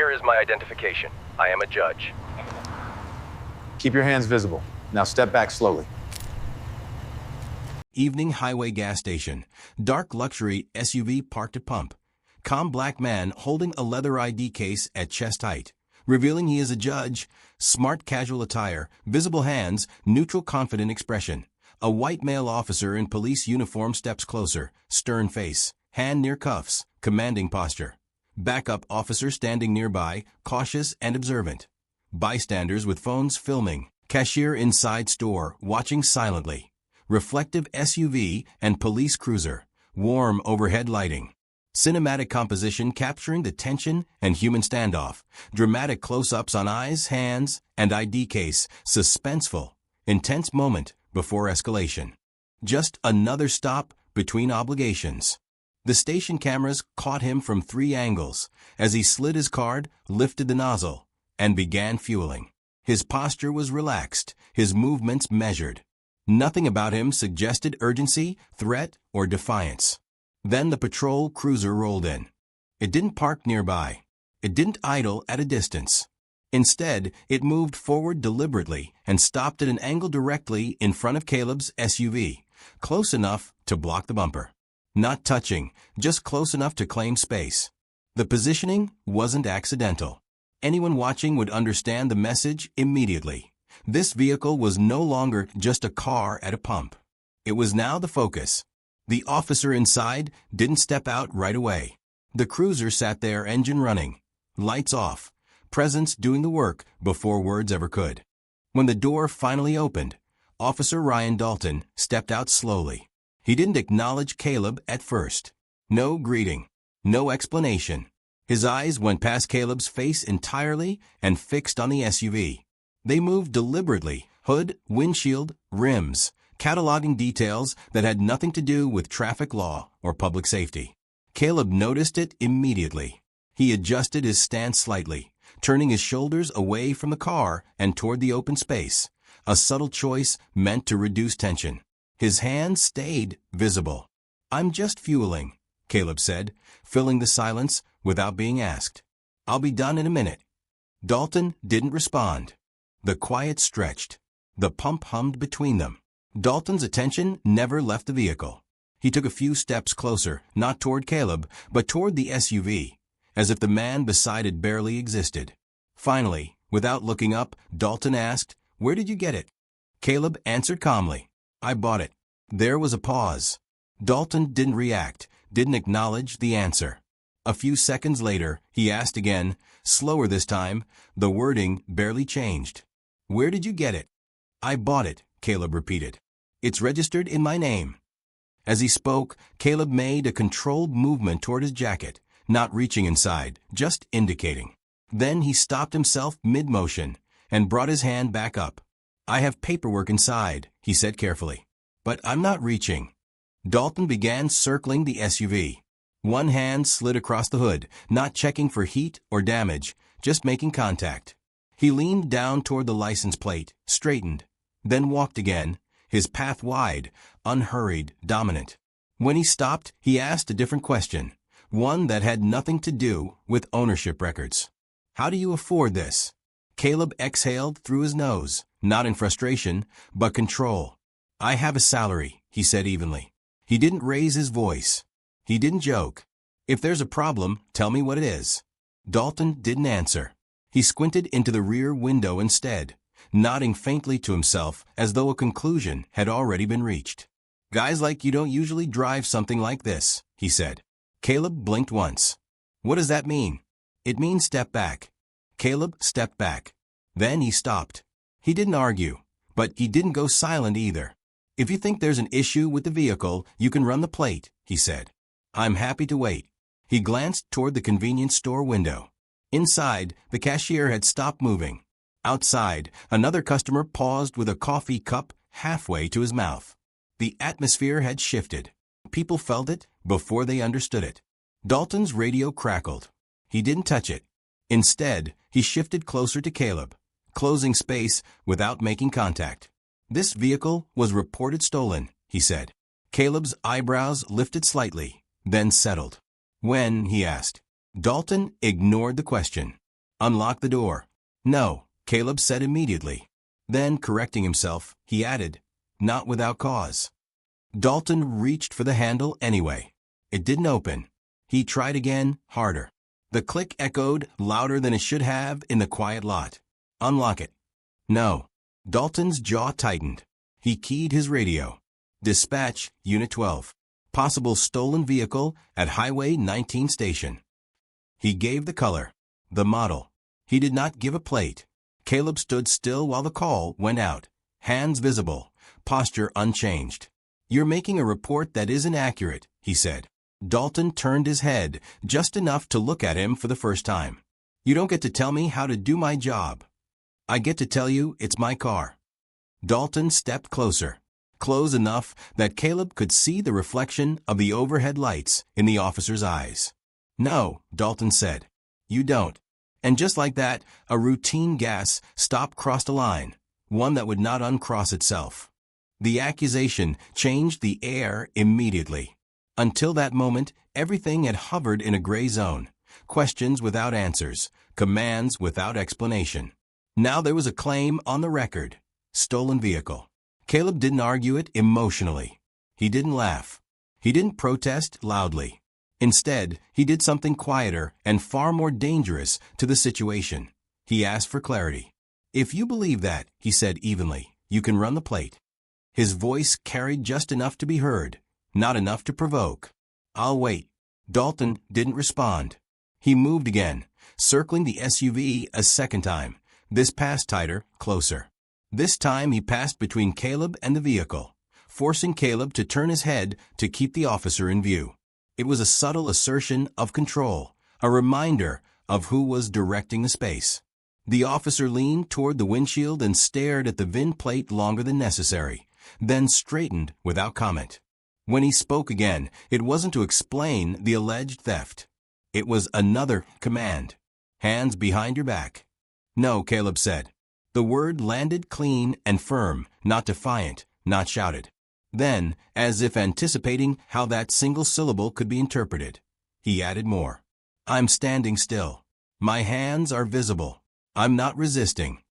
Here is my identification. I am a judge. Keep your hands visible. Now step back slowly. Evening highway gas station. Dark luxury SUV parked at pump. Calm black man holding a leather ID case at chest height, revealing he is a judge. Smart casual attire, visible hands, neutral confident expression. A white male officer in police uniform steps closer, stern face, hand near cuffs, commanding posture. Backup officer standing nearby, cautious and observant. Bystanders with phones filming. Cashier inside store, watching silently. Reflective SUV and police cruiser. Warm overhead lighting. Cinematic composition capturing the tension and human standoff. Dramatic close-ups on eyes, hands, and ID case. Suspenseful. Intense moment before escalation. Just another stop between obligations. The station cameras caught him from 3 angles as he slid his card, lifted the nozzle, and began fueling. His posture was relaxed, his movements measured. Nothing about him suggested urgency, threat, or defiance. Then the patrol cruiser rolled in. It didn't park nearby. It didn't idle at a distance. Instead, it moved forward deliberately and stopped at an angle directly in front of Caleb's SUV, close enough to block the bumper. Not touching, just close enough to claim space. The positioning wasn't accidental. Anyone watching would understand the message immediately. This vehicle was no longer just a car at a pump. It was now the focus. The officer inside didn't step out right away. The cruiser sat there, engine running, lights off, presence doing the work before words ever could. When the door finally opened, Officer Ryan Dalton stepped out slowly. He didn't acknowledge Caleb at first. No greeting, no explanation. His eyes went past Caleb's face entirely and fixed on the SUV. They moved deliberately, hood, windshield, rims, cataloging details that had nothing to do with traffic law or public safety. Caleb noticed it immediately. He adjusted his stance slightly, turning his shoulders away from the car and toward the open space, a subtle choice meant to reduce tension. His hands stayed visible. "I'm just fueling," Caleb said, filling the silence without being asked. "I'll be done in a minute." Dalton didn't respond. The quiet stretched. The pump hummed between them. Dalton's attention never left the vehicle. He took a few steps closer, not toward Caleb, but toward the SUV, as if the man beside it barely existed. Finally, without looking up, Dalton asked, "Where did you get it?" Caleb answered calmly, "I bought it." There was a pause. Dalton didn't react, didn't acknowledge the answer. A few seconds later, he asked again, slower this time, the wording barely changed. "Where did you get it?" "I bought it," Caleb repeated. "It's registered in my name." As he spoke, Caleb made a controlled movement toward his jacket, not reaching inside, just indicating. Then he stopped himself mid-motion and brought his hand back up. "I have paperwork inside," he said carefully. "But I'm not reaching." Dalton began circling the SUV. One hand slid across the hood, not checking for heat or damage, just making contact. He leaned down toward the license plate, straightened, then walked again, his path wide, unhurried, dominant. When he stopped, he asked a different question, one that had nothing to do with ownership records. "How do you afford this?" Caleb exhaled through his nose, not in frustration, but control. "I have a salary," he said evenly. He didn't raise his voice. He didn't joke. "If there's a problem, tell me what it is." Dalton didn't answer. He squinted into the rear window instead, nodding faintly to himself as though a conclusion had already been reached. "Guys like you don't usually drive something like this," he said. Caleb blinked once. "What does that mean?" "It means step back." Caleb stepped back. Then he stopped. He didn't argue, but he didn't go silent either. "If you think there's an issue with the vehicle, you can run the plate," he said. "I'm happy to wait." He glanced toward the convenience store window. Inside, the cashier had stopped moving. Outside, another customer paused with a coffee cup halfway to his mouth. The atmosphere had shifted. People felt it before they understood it. Dalton's radio crackled. He didn't touch it. Instead, he shifted closer to Caleb, closing space without making contact. "This vehicle was reported stolen," he said. Caleb's eyebrows lifted slightly, then settled. "When?" he asked. Dalton ignored the question. Unlock the door. No, Caleb said immediately. Then, correcting himself, he added, not without cause. Dalton reached for the handle anyway. It didn't open. He tried again, harder. The click echoed louder than it should have in the quiet lot. Unlock it. No. Dalton's jaw tightened. He keyed his radio. Dispatch, Unit 12. Possible stolen vehicle at Highway 19 station. He gave the color. The model. He did not give a plate. Caleb stood still while the call went out. Hands visible. Posture unchanged. You're making a report that isn't accurate, he said. Dalton turned his head, just enough to look at him for the first time. You don't get to tell me how to do my job. I get to tell you it's my car. Dalton stepped closer. Close enough that Caleb could see the reflection of the overhead lights in the officer's eyes. No, Dalton said. You don't. And just like that, a routine gas stop crossed a line, one that would not uncross itself. The accusation changed the air immediately. Until that moment, everything had hovered in a gray zone. Questions without answers, commands without explanation. Now there was a claim on the record. Stolen vehicle. Caleb didn't argue it emotionally. He didn't laugh. He didn't protest loudly. Instead, he did something quieter and far more dangerous to the situation. He asked for clarity. If you believe that, he said evenly, you can run the plate. His voice carried just enough to be heard, not enough to provoke. I'll wait. Dalton didn't respond. He moved again, circling the SUV a second time. This passed tighter, closer. This time he passed between Caleb and the vehicle, forcing Caleb to turn his head to keep the officer in view. It was a subtle assertion of control, a reminder of who was directing the space. The officer leaned toward the windshield and stared at the VIN plate longer than necessary, then straightened without comment. When he spoke again, it wasn't to explain the alleged theft. It was another command. Hands behind your back. No, Caleb said. The word landed clean and firm, not defiant, not shouted. Then, as if anticipating how that single syllable could be interpreted, he added more. I'm standing still. My hands are visible. I'm not resisting.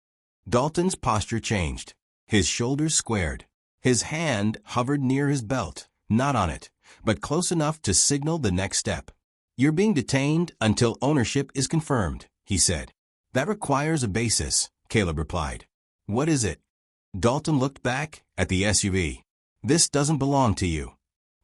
Dalton's posture changed. His shoulders squared. His hand hovered near his belt, not on it, but close enough to signal the next step. You're being detained until ownership is confirmed, he said. That requires a basis, Caleb replied. What is it? Dalton looked back at the SUV. This doesn't belong to you.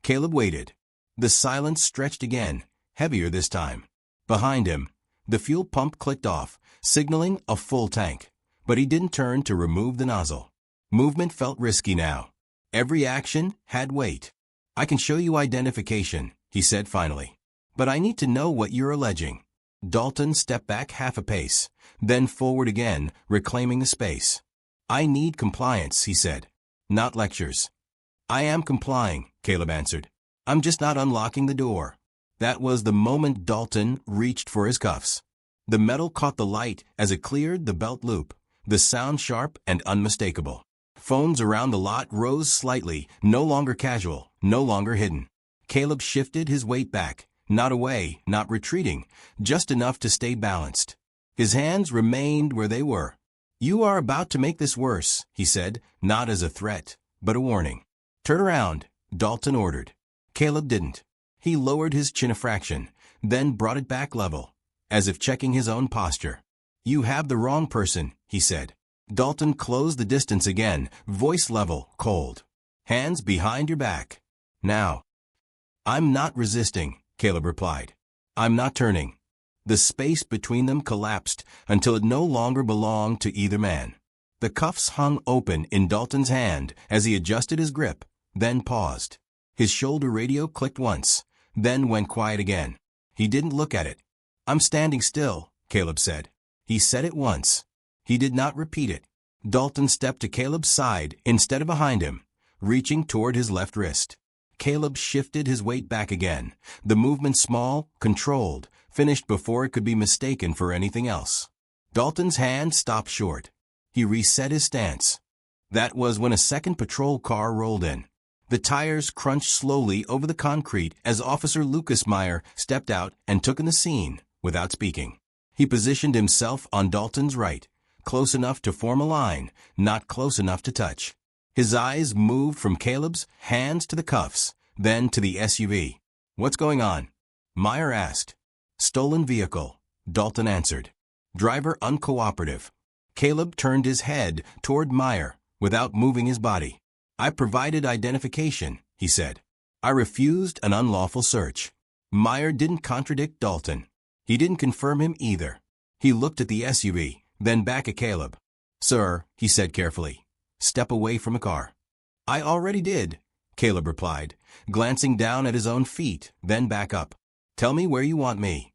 Caleb waited. The silence stretched again, heavier this time. Behind him, the fuel pump clicked off, signaling a full tank. But he didn't turn to remove the nozzle. Movement felt risky now. Every action had weight. I can show you identification, he said finally. But I need to know what you're alleging. Dalton stepped back half a pace, then forward again, reclaiming the space. I need compliance, he said. Not lectures. I am complying, Caleb answered. I'm just not unlocking the door. That was the moment Dalton reached for his cuffs. The metal caught the light as it cleared the belt loop, the sound sharp and unmistakable. Phones around the lot rose slightly, no longer casual, no longer hidden. Caleb shifted his weight back, not away, not retreating, just enough to stay balanced. His hands remained where they were. You are about to make this worse, he said, not as a threat, but a warning. Turn around, Dalton ordered. Caleb didn't. He lowered his chin a fraction, then brought it back level, as if checking his own posture. You have the wrong person, he said. Dalton closed the distance again, voice level, cold. Hands behind your back. Now. I'm not resisting, Caleb replied. I'm not turning. The space between them collapsed until it no longer belonged to either man. The cuffs hung open in Dalton's hand as he adjusted his grip, then paused. His shoulder radio clicked once, then went quiet again. He didn't look at it. I'm standing still, Caleb said. He said it once. He did not repeat it. Dalton stepped to Caleb's side instead of behind him, reaching toward his left wrist. Caleb shifted his weight back again, the movement small, controlled, finished before it could be mistaken for anything else. Dalton's hand stopped short. He reset his stance. That was when a second patrol car rolled in. The tires crunched slowly over the concrete as Officer Lucas Meyer stepped out and took in the scene without speaking. He positioned himself on Dalton's right, close enough to form a line, not close enough to touch. His eyes moved from Caleb's hands to the cuffs, then to the SUV. "What's going on?" Meyer asked. "Stolen vehicle," Dalton answered. "Driver uncooperative." Caleb turned his head toward Meyer without moving his body. "I provided identification," he said. "I refused an unlawful search." Meyer didn't contradict Dalton. He didn't confirm him either. He looked at the SUV, then back at Caleb. "Sir," he said carefully, "step away from the car." "I already did," Caleb replied, glancing down at his own feet, then back up. "Tell me where you want me."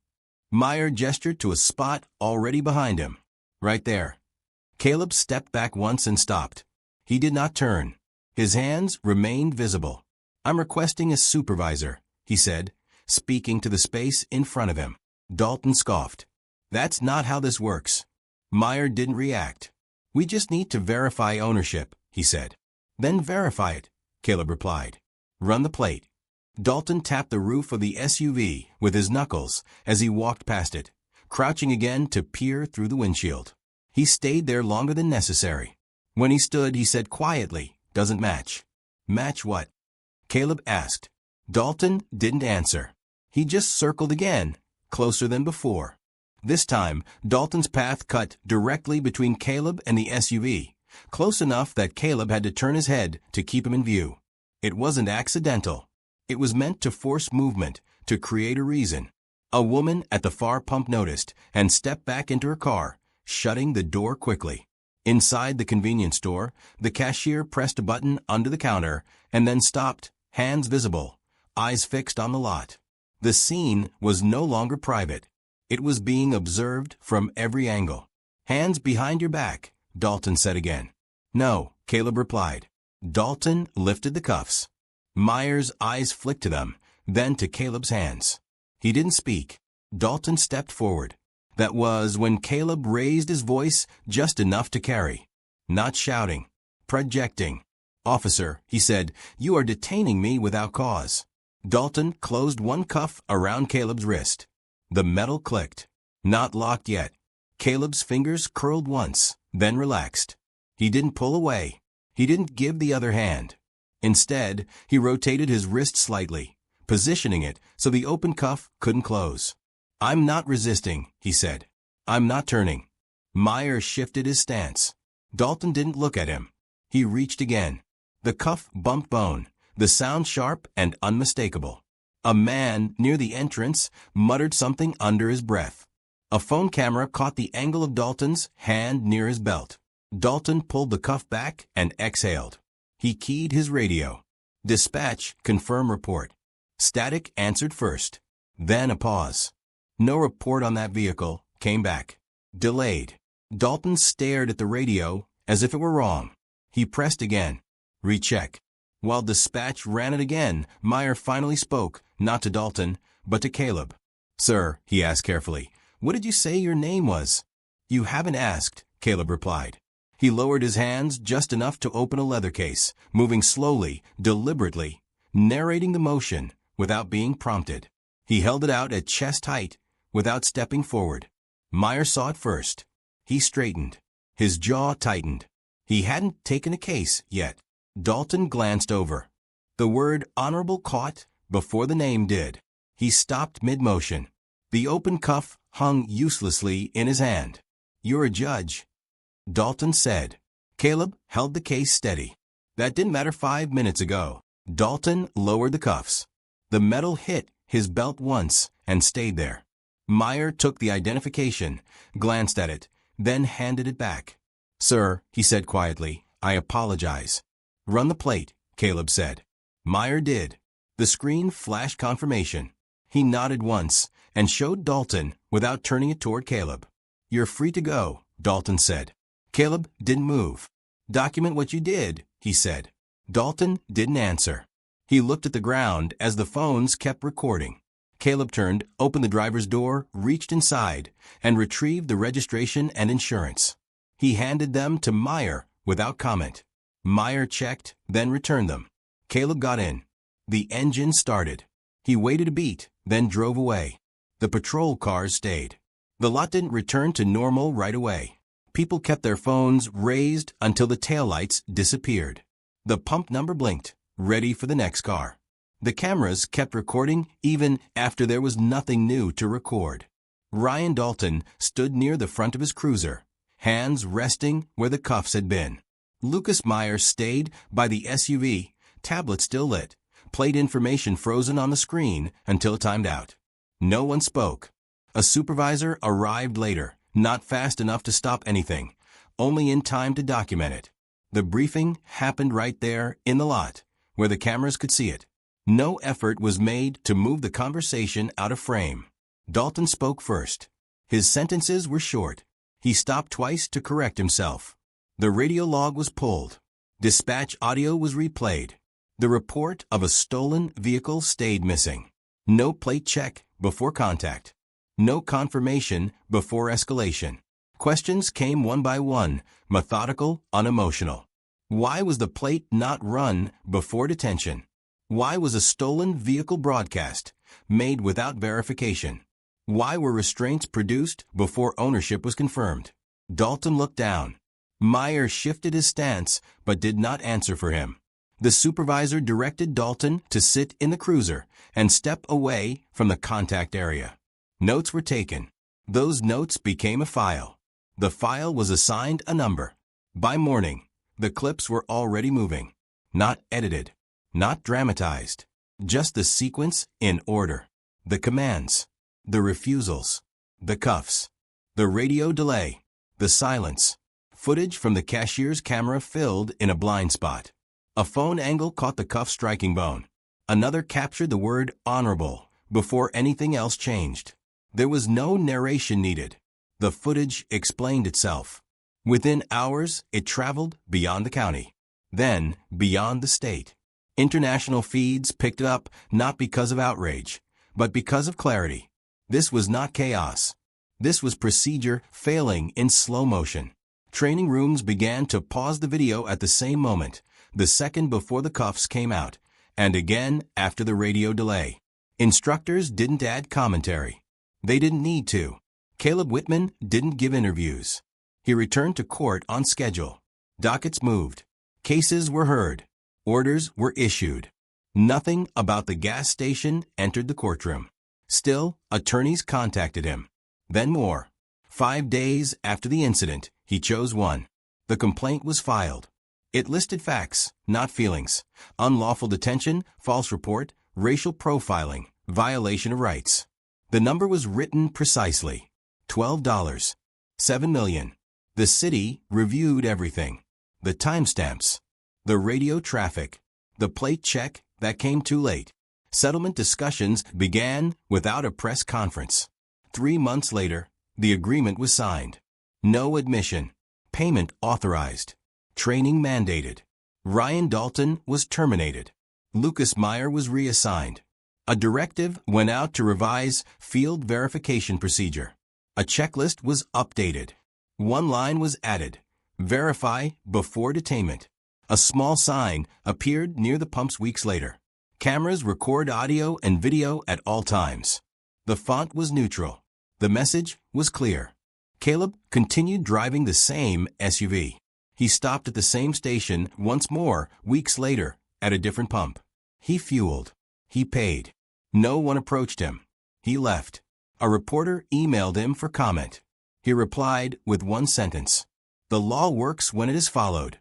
Meyer gestured to a spot already behind him. "Right there." Caleb stepped back once and stopped. He did not turn. His hands remained visible. "I'm requesting a supervisor," he said, speaking to the space in front of him. Dalton scoffed. "That's not how this works." Meyer didn't react. "We just need to verify ownership," he said. "Then verify it," Caleb replied. "Run the plate." Dalton tapped the roof of the SUV with his knuckles as he walked past it, crouching again to peer through the windshield. He stayed there longer than necessary. When he stood, he said quietly, "Doesn't match." "Match what?" Caleb asked. Dalton didn't answer. He just circled again, closer than before. This time, Dalton's path cut directly between Caleb and the SUV, close enough that Caleb had to turn his head to keep him in view. It wasn't accidental. It was meant to force movement, to create a reason. A woman at the far pump noticed and stepped back into her car, shutting the door quickly. Inside the convenience store, the cashier pressed a button under the counter and then stopped, hands visible, eyes fixed on the lot. The scene was no longer private. It was being observed from every angle. "Hands behind your back," Dalton said again. "No," Caleb replied. Dalton lifted the cuffs. Meyer's eyes flicked to them, then to Caleb's hands. He didn't speak. Dalton stepped forward. That was when Caleb raised his voice just enough to carry. Not shouting, projecting. "Officer," he said, "you are detaining me without cause." Dalton closed one cuff around Caleb's wrist. The metal clicked. Not locked yet. Caleb's fingers curled once, then relaxed. He didn't pull away. He didn't give the other hand. Instead, he rotated his wrist slightly, positioning it so the open cuff couldn't close. "I'm not resisting," he said. "I'm not turning." Meyer shifted his stance. Dalton didn't look at him. He reached again. The cuff bumped bone, the sound sharp and unmistakable. A man near the entrance muttered something under his breath. A phone camera caught the angle of Dalton's hand near his belt. Dalton pulled the cuff back and exhaled. He keyed his radio. "Dispatch, confirm report." Static answered first. Then a pause. "No report on that vehicle," came back. Delayed. Dalton stared at the radio as if it were wrong. He pressed again. "Recheck." While dispatch ran it again, Meyer finally spoke, not to Dalton, but to Caleb. "Sir," he asked carefully, "what did you say your name was?" "You haven't asked," Caleb replied. He lowered his hands just enough to open a leather case, moving slowly, deliberately, narrating the motion without being prompted. He held it out at chest height without stepping forward. Meyer saw it first. He straightened. His jaw tightened. He hadn't taken a case yet. Dalton glanced over. The word honorable caught before the name did. He stopped mid-motion. The open cuff hung uselessly in his hand. "You're a judge," Dalton said. Caleb held the case steady. "That didn't matter 5 minutes ago." Dalton lowered the cuffs. The metal hit his belt once and stayed there. Meyer took the identification, glanced at it, then handed it back. "Sir," he said quietly, "I apologize." "Run the plate," Caleb said. Meyer did. The screen flashed confirmation. He nodded once and showed Dalton without turning it toward Caleb. "You're free to go," Dalton said. Caleb didn't move. "Document what you did," he said. Dalton didn't answer. He looked at the ground as the phones kept recording. Caleb turned, opened the driver's door, reached inside, and retrieved the registration and insurance. He handed them to Meyer without comment. Meyer checked, then returned them. Caleb got in. The engine started. He waited a beat, then drove away. The patrol cars stayed. The lot didn't return to normal right away. People kept their phones raised until the taillights disappeared. The pump number blinked, ready for the next car. The cameras kept recording even after there was nothing new to record. Ryan Dalton stood near the front of his cruiser, hands resting where the cuffs had been. Lucas Meyer stayed by the SUV, tablet still lit, plate information frozen on the screen until timed out. No one spoke. A supervisor arrived later, not fast enough to stop anything, only in time to document it. The briefing happened right there in the lot, where the cameras could see it. No effort was made to move the conversation out of frame. Dalton spoke first. His sentences were short. He stopped twice to correct himself. The radio log was pulled. Dispatch audio was replayed. The report of a stolen vehicle stayed missing. No plate check before contact. No confirmation before escalation. Questions came one by one, methodical, unemotional. Why was the plate not run before detention? Why was a stolen vehicle broadcast, made without verification? Why were restraints produced before ownership was confirmed? Dalton looked down. Meyer shifted his stance, but did not answer for him. The supervisor directed Dalton to sit in the cruiser and step away from the contact area. Notes were taken. Those notes became a file. The file was assigned a number. By morning, the clips were already moving. Not edited. Not dramatized. Just the sequence in order. The commands. The refusals. The cuffs. The radio delay. The silence. Footage from the cashier's camera filled in a blind spot. A phone angle caught the cuff striking bone. Another captured the word honorable before anything else changed. There was no narration needed. The footage explained itself. Within hours, it traveled beyond the county. Then, beyond the state. International feeds picked it up not because of outrage, but because of clarity. This was not chaos. This was procedure failing in slow motion. Training rooms began to pause the video at the same moment, the second before the cuffs came out, and again after the radio delay. Instructors didn't add commentary. They didn't need to. Caleb Whitman didn't give interviews. He returned to court on schedule. Dockets moved. Cases were heard. Orders were issued. Nothing about the gas station entered the courtroom. Still, attorneys contacted him. Then more. 5 days after the incident, he chose one. The complaint was filed. It listed facts, not feelings. Unlawful detention, false report, racial profiling, violation of rights. The number was written precisely. $12. 7 million. The city reviewed everything. The timestamps. The radio traffic. The plate check that came too late. Settlement discussions began without a press conference. 3 months later, the agreement was signed. No admission. Payment authorized. Training mandated. Ryan Dalton was terminated. Lucas Meyer was reassigned. A directive went out to revise field verification procedure. A checklist was updated. One line was added. Verify before detainment. A small sign appeared near the pumps weeks later. Cameras record audio and video at all times. The font was neutral. The message was clear. Caleb continued driving the same SUV. He stopped at the same station once more weeks later at a different pump. He fueled. He paid. No one approached him. He left. A reporter emailed him for comment. He replied with one sentence. The law works when it is followed.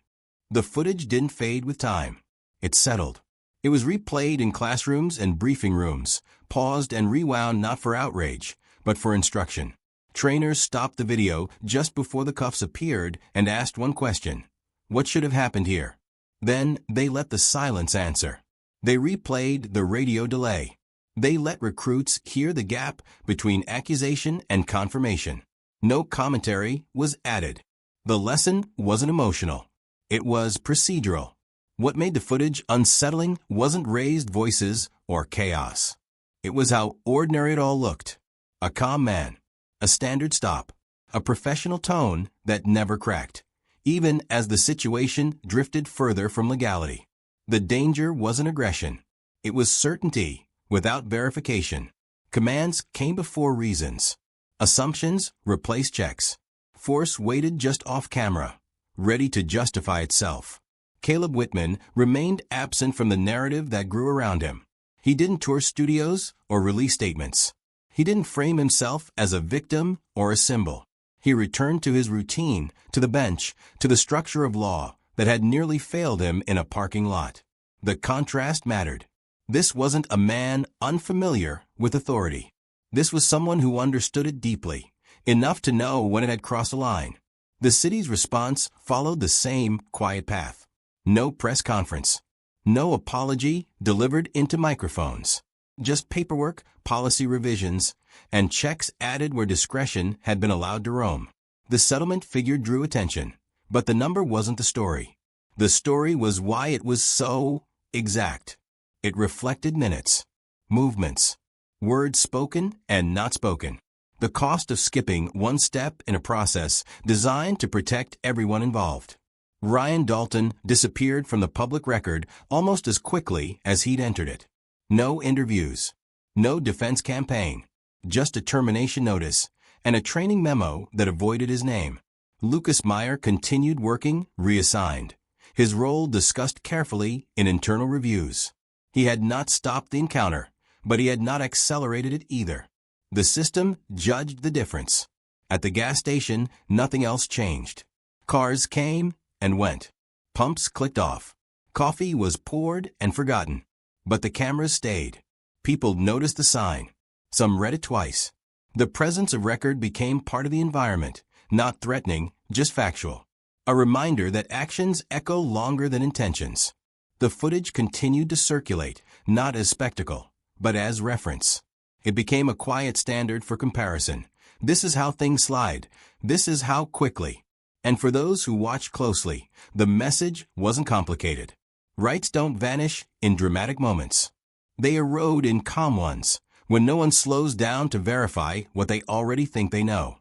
The footage didn't fade with time. It settled. It was replayed in classrooms and briefing rooms, paused and rewound not for outrage, but for instruction. Trainers stopped the video just before the cuffs appeared and asked one question. What should have happened here? Then they let the silence answer. They replayed the radio delay. They let recruits hear the gap between accusation and confirmation. No commentary was added. The lesson wasn't emotional. It was procedural. What made the footage unsettling wasn't raised voices or chaos. It was how ordinary it all looked. A calm man. A standard stop. A professional tone that never cracked, even as the situation drifted further from legality. The danger wasn't aggression. It was certainty without verification. Commands came before reasons. Assumptions replaced checks. Force waited just off camera, ready to justify itself. Caleb Whitman remained absent from the narrative that grew around him. He didn't tour studios or release statements. He didn't frame himself as a victim or a symbol. He returned to his routine, to the bench, to the structure of law that had nearly failed him in a parking lot. The contrast mattered. This wasn't a man unfamiliar with authority. This was someone who understood it deeply, enough to know when it had crossed a line. The city's response followed the same quiet path. No press conference. No apology delivered into microphones. Just paperwork, policy revisions, and checks added where discretion had been allowed to roam. The settlement figure drew attention, but the number wasn't the story. The story was why it was so exact. It reflected minutes, movements, words spoken and not spoken. The cost of skipping one step in a process designed to protect everyone involved. Ryan Dalton disappeared from the public record almost as quickly as he'd entered it. No interviews, no defense campaign, just a termination notice and a training memo that avoided his name. Lucas Meyer continued working, reassigned, his role discussed carefully in internal reviews. He had not stopped the encounter, but he had not accelerated it either. The system judged the difference. At the gas station, nothing else changed. Cars came and went. Pumps clicked off. Coffee was poured and forgotten. But the cameras stayed. People noticed the sign. Some read it twice. The presence of record became part of the environment, not threatening, just factual. A reminder that actions echo longer than intentions. The footage continued to circulate, not as spectacle, but as reference. It became a quiet standard for comparison. This is how things slide. This is how quickly. And for those who watched closely, the message wasn't complicated. Rights don't vanish in dramatic moments. They erode in calm ones, when no one slows down to verify what they already think they know.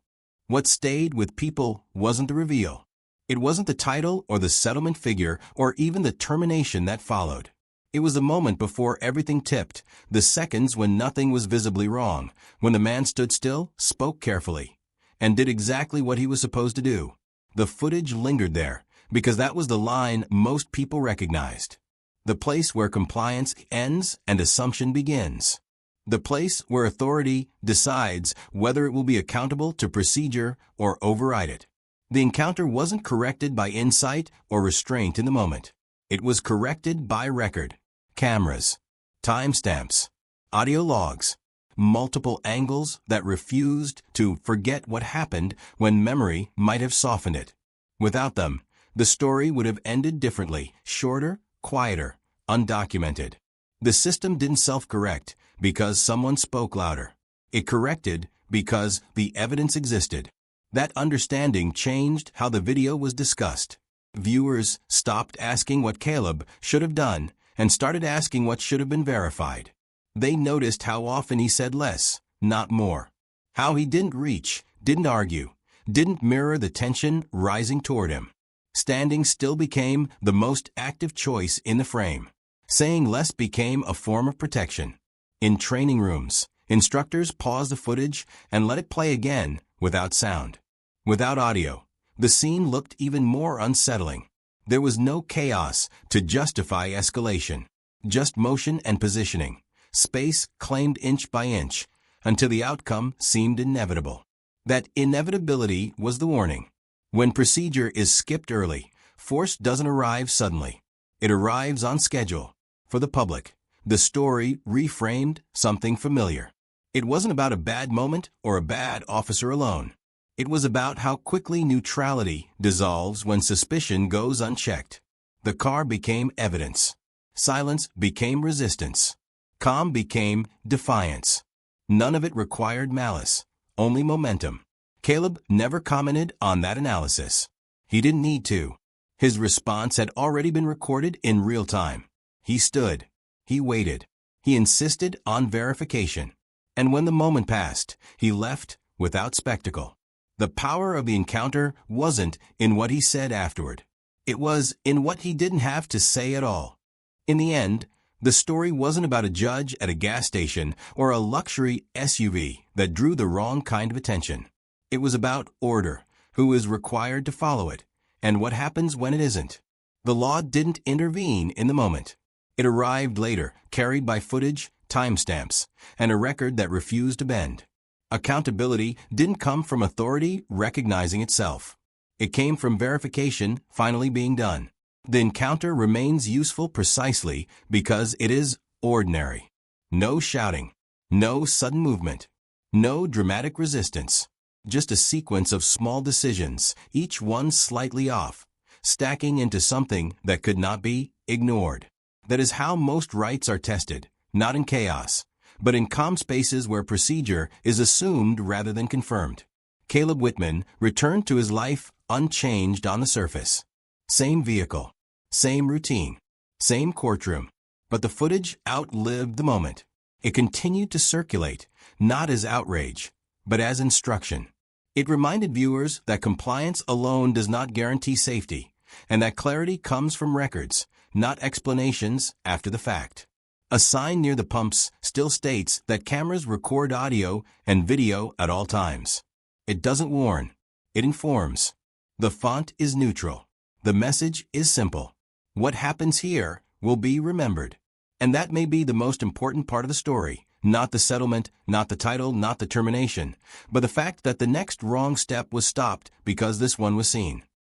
What stayed with people wasn't the reveal. It wasn't the title or the settlement figure or even the termination that followed. It was the moment before everything tipped, the seconds when nothing was visibly wrong, when the man stood still, spoke carefully, and did exactly what he was supposed to do. The footage lingered there, because that was the line most people recognized. The place where compliance ends and assumption begins. The place where authority decides whether it will be accountable to procedure or override it. The encounter wasn't corrected by insight or restraint in the moment. It was corrected by record. Cameras, timestamps, audio logs, multiple angles that refused to forget what happened when memory might have softened it. Without them, the story would have ended differently, shorter, quieter, undocumented. The system didn't self-correct because someone spoke louder. It corrected because the evidence existed. That understanding changed how the video was discussed. Viewers stopped asking what Caleb should have done and started asking what should have been verified. They noticed how often he said less, not more. How he didn't reach, didn't argue, didn't mirror the tension rising toward him. Standing still became the most active choice in the frame. Saying less became a form of protection. In training rooms, instructors paused the footage and let it play again without sound. Without audio, the scene looked even more unsettling. There was no chaos to justify escalation, just motion and positioning. Space claimed inch by inch until the outcome seemed inevitable. That inevitability was the warning. When procedure is skipped early, force doesn't arrive suddenly. It arrives on schedule. For the public, the story reframed something familiar. It wasn't about a bad moment or a bad officer alone. It was about how quickly neutrality dissolves when suspicion goes unchecked. The car became evidence. Silence became resistance. Calm became defiance. None of it required malice, only momentum. Caleb never commented on that analysis. He didn't need to. His response had already been recorded in real time. He stood. He waited. He insisted on verification. And when the moment passed, he left without spectacle. The power of the encounter wasn't in what he said afterward. It was in what he didn't have to say at all. In the end, The story wasn't about a judge at a gas station or a luxury SUV that drew the wrong kind of attention. It was about order, who is required to follow it, and what happens when it isn't. The law didn't intervene in the moment. It arrived later, carried by footage, timestamps, and a record that refused to bend. Accountability didn't come from authority recognizing itself. It came from verification finally being done. The encounter remains useful precisely because it is ordinary. No shouting, no sudden movement, no dramatic resistance. Just a sequence of small decisions, each one slightly off, stacking into something that could not be ignored. That is how most rights are tested, not in chaos, but in calm spaces where procedure is assumed rather than confirmed. Caleb Whitman returned to his life unchanged on the surface. Same vehicle, same routine, same courtroom, but the footage outlived the moment. It continued to circulate, not as outrage, but as instruction. It reminded viewers that compliance alone does not guarantee safety, and that clarity comes from records, not explanations after the fact. A sign near the pumps still states that cameras record audio and video at all times. It doesn't warn, it informs. The font is neutral. The message is simple. What happens here will be remembered. And that may be the most important part of the story, not the settlement, not the title, not the termination, but the fact that the next wrong step was stopped because this one was seen.